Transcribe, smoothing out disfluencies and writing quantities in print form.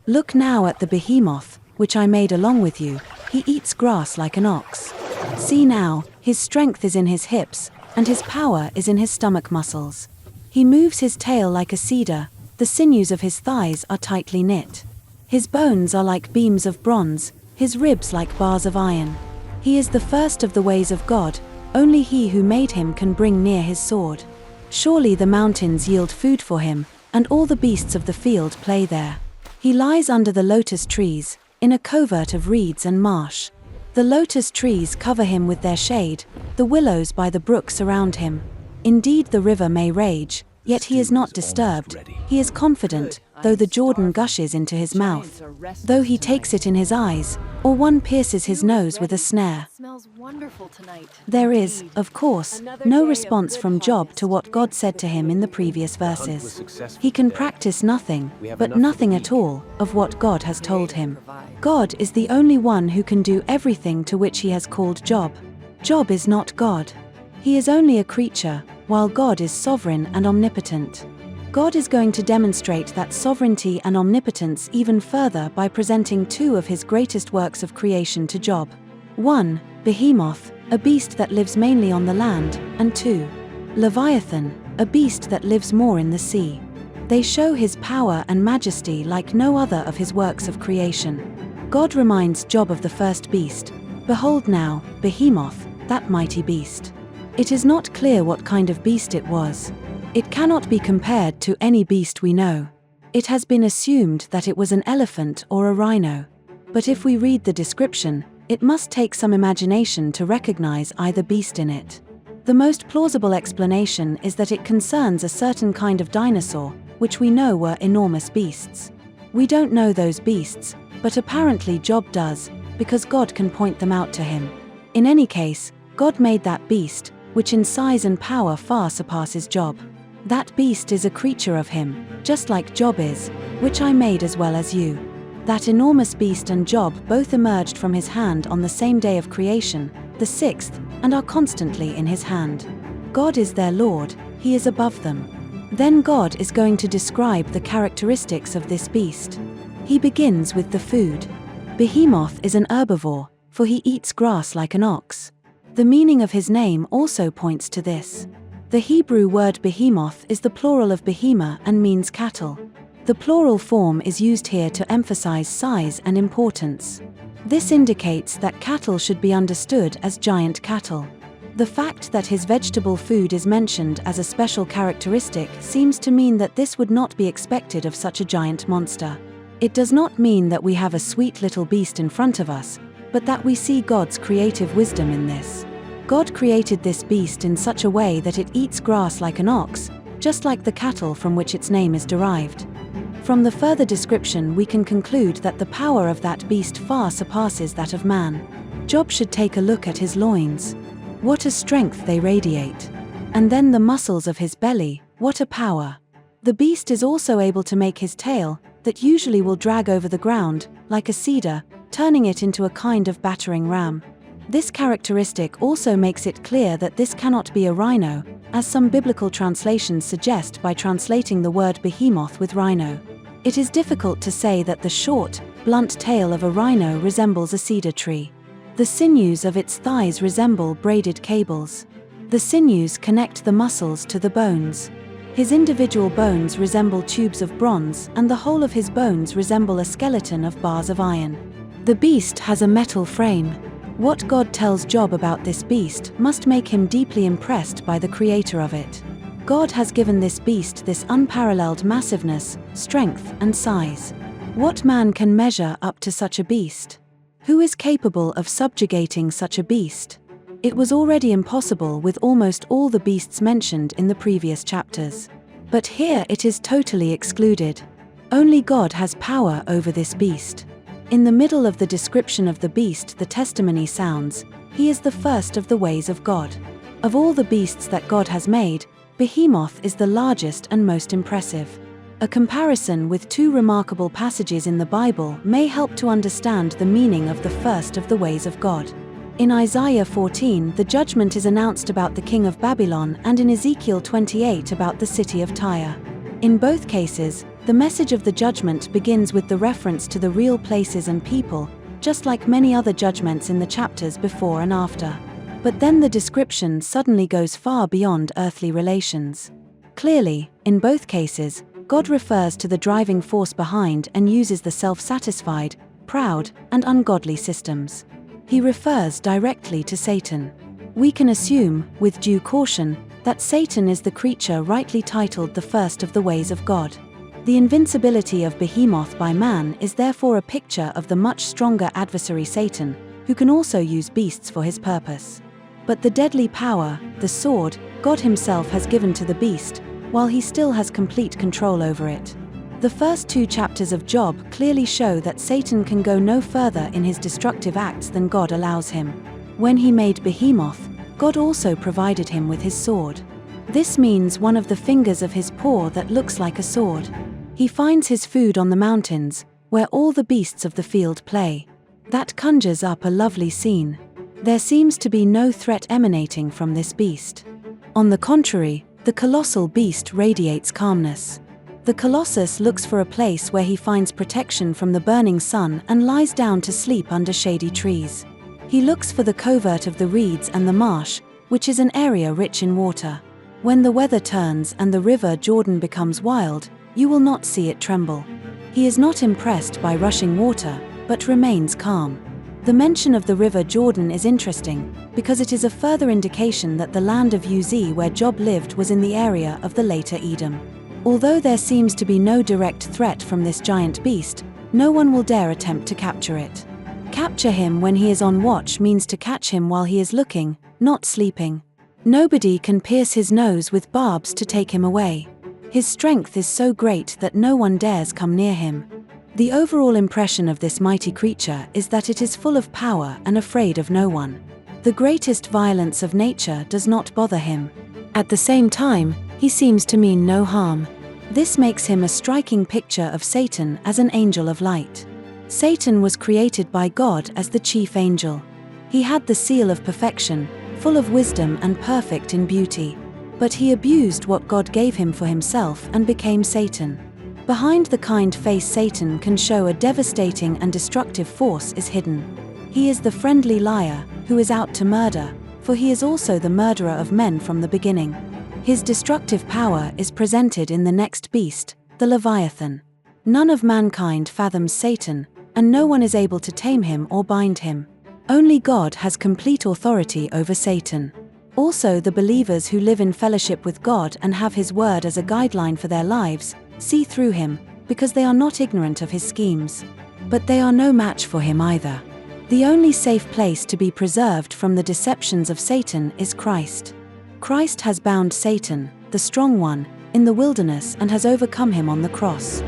Look now at the behemoth, which I made along with you. He eats grass like an ox. See now, his strength is in his hips, and his power is in his stomach muscles. He moves his tail like a cedar, the sinews of his thighs are tightly knit. His bones are like beams of bronze, his ribs like bars of iron. He is the first of the ways of God, only he who made him can bring near his sword. Surely the mountains yield food for him, and all the beasts of the field play there. He lies under the lotus trees, in a covert of reeds and marsh. The lotus trees cover him with their shade, the willows by the brook surround him. Indeed the river may rage, yet he is not disturbed. He is confident, though the Jordan gushes into his mouth. Though he takes it in his eyes, or one pierces his nose with a snare. There is, of course, no response from Job to what God said to him in the previous verses. He can practice nothing, but nothing at all, of what God has told him. God is the only one who can do everything to which he has called Job. Job is not God. He is only a creature, while God is sovereign and omnipotent. God is going to demonstrate that sovereignty and omnipotence even further by presenting two of his greatest works of creation to Job. 1. Behemoth, a beast that lives mainly on the land, and 2. Leviathan, a beast that lives more in the sea. They show his power and majesty like no other of his works of creation. God reminds Job of the first beast. Behold now, Behemoth, that mighty beast. It is not clear what kind of beast it was. It cannot be compared to any beast we know. It has been assumed that it was an elephant or a rhino. But if we read the description, it must take some imagination to recognize either beast in it. The most plausible explanation is that it concerns a certain kind of dinosaur, which we know were enormous beasts. We don't know those beasts, but apparently Job does, because God can point them out to him. In any case, God made that beast, which in size and power far surpasses Job. That beast is a creature of him, just like Job is, which I made as well as you. That enormous beast and Job both emerged from his hand on the same day of creation, the 6th, and are constantly in his hand. God is their Lord, he is above them. Then God is going to describe the characteristics of this beast. He begins with the food. Behemoth is an herbivore, for he eats grass like an ox. The meaning of his name also points to this. The Hebrew word behemoth is the plural of behemah and means cattle. The plural form is used here to emphasize size and importance. This indicates that cattle should be understood as giant cattle. The fact that his vegetable food is mentioned as a special characteristic seems to mean that this would not be expected of such a giant monster. It does not mean that we have a sweet little beast in front of us, but that we see God's creative wisdom in this. God created this beast in such a way that it eats grass like an ox, just like the cattle from which its name is derived. From the further description we can conclude that the power of that beast far surpasses that of man. Job should take a look at his loins. What a strength they radiate. And then the muscles of his belly, what a power. The beast is also able to make his tail, that usually will drag over the ground, like a cedar, turning it into a kind of battering ram. This characteristic also makes it clear that this cannot be a rhino, as some biblical translations suggest by translating the word behemoth with rhino. It is difficult to say that the short, blunt tail of a rhino resembles a cedar tree. The sinews of its thighs resemble braided cables. The sinews connect the muscles to the bones. His individual bones resemble tubes of bronze, and the whole of his bones resemble a skeleton of bars of iron. The beast has a metal frame. What God tells Job about this beast must make him deeply impressed by the creator of it. God has given this beast this unparalleled massiveness, strength, and size. What man can measure up to such a beast? Who is capable of subjugating such a beast? It was already impossible with almost all the beasts mentioned in the previous chapters. But here it is totally excluded. Only God has power over this beast. In the middle of the description of the beast the testimony sounds, "He is the first of the ways of God." Of all the beasts that God has made, Behemoth is the largest and most impressive. A comparison with two remarkable passages in the Bible may help to understand the meaning of the first of the ways of God. In Isaiah 14, the judgment is announced about the king of Babylon, and in Ezekiel 28 about the city of Tyre. In both cases, The message of the judgment begins with the reference to the real places and people, just like many other judgments in the chapters before and after. But then the description suddenly goes far beyond earthly relations. Clearly, in both cases, God refers to the driving force behind and uses the self-satisfied, proud, and ungodly systems. He refers directly to Satan. We can assume, with due caution, that Satan is the creature rightly titled the first of the ways of God. The invincibility of Behemoth by man is therefore a picture of the much stronger adversary Satan, who can also use beasts for his purpose. But the deadly power, the sword, God himself has given to the beast, while he still has complete control over it. The first 2 chapters of Job clearly show that Satan can go no further in his destructive acts than God allows him. When he made Behemoth, God also provided him with his sword. This means one of the fingers of his paw that looks like a sword. He finds his food on the mountains, where all the beasts of the field play. That conjures up a lovely scene. There seems to be no threat emanating from this beast. On the contrary, the colossal beast radiates calmness. The Colossus looks for a place where he finds protection from the burning sun and lies down to sleep under shady trees. He looks for the covert of the reeds and the marsh, which is an area rich in water. When the weather turns and the river Jordan becomes wild, you will not see it tremble. He is not impressed by rushing water, but remains calm. The mention of the river Jordan is interesting, because it is a further indication that the land of Uz where Job lived was in the area of the later Edom. Although there seems to be no direct threat from this giant beast, no one will dare attempt to capture it. Capture him when he is on watch means to catch him while he is looking, not sleeping. Nobody can pierce his nose with barbs to take him away. His strength is so great that no one dares come near him. The overall impression of this mighty creature is that it is full of power and afraid of no one. The greatest violence of nature does not bother him. At the same time, he seems to mean no harm. This makes him a striking picture of Satan as an angel of light. Satan was created by God as the chief angel. He had the seal of perfection, full of wisdom and perfect in beauty. But he abused what God gave him for himself and became Satan. Behind the kind face Satan can show a devastating and destructive force is hidden. He is the friendly liar, who is out to murder, for he is also the murderer of men from the beginning. His destructive power is presented in the next beast, the Leviathan. None of mankind fathoms Satan, and no one is able to tame him or bind him. Only God has complete authority over Satan. Also, the believers who live in fellowship with God and have his word as a guideline for their lives, see through him, because they are not ignorant of his schemes. But they are no match for him either. The only safe place to be preserved from the deceptions of Satan is Christ. Christ has bound Satan, the strong one, in the wilderness and has overcome him on the cross.